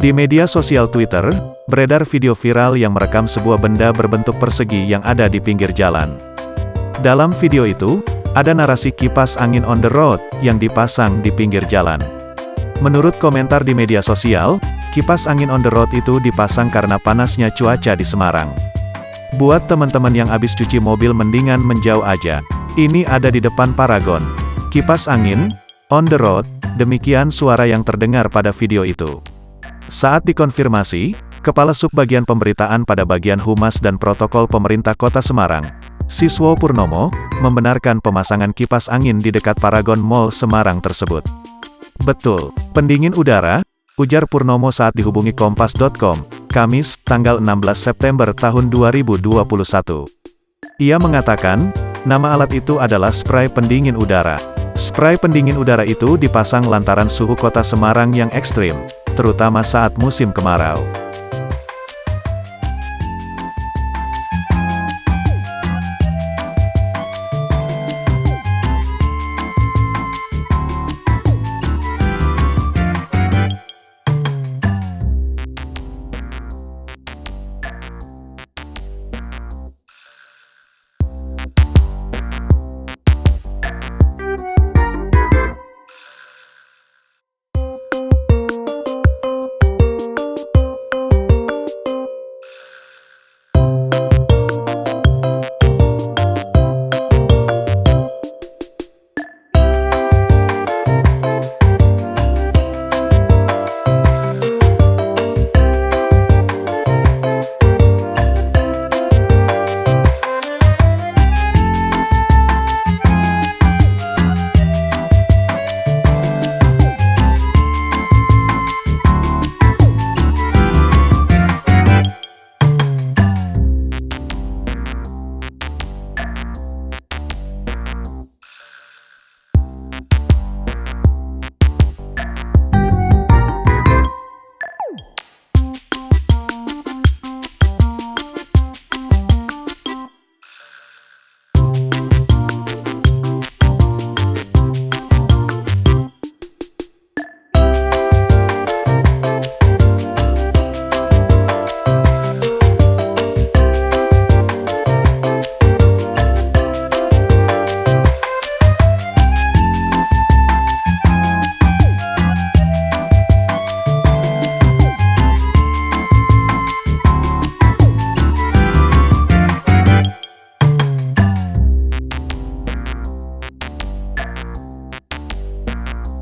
Di media sosial Twitter, beredar video viral yang merekam sebuah benda berbentuk persegi yang ada di pinggir jalan. Dalam video itu, ada narasi kipas angin on the road yang dipasang di pinggir jalan. Menurut komentar di media sosial, kipas angin on the road itu dipasang karena panasnya cuaca di Semarang. Buat teman-teman yang habis cuci mobil mendingan menjauh aja. Ini ada di depan Paragon. Kipas angin on the road, demikian suara yang terdengar pada video itu. Saat dikonfirmasi, Kepala Subbagian Pemberitaan pada Bagian Humas dan Protokol Pemerintah Kota Semarang, Siswo Purnomo, membenarkan pemasangan kipas angin di dekat Paragon Mall Semarang tersebut. Betul, pendingin udara, ujar Purnomo saat dihubungi Kompas.com, Kamis, tanggal 16 September tahun 2021. Ia mengatakan, nama alat itu adalah spray pendingin udara. Spray pendingin udara itu dipasang lantaran suhu kota Semarang yang ekstrim, terutama saat musim kemarau.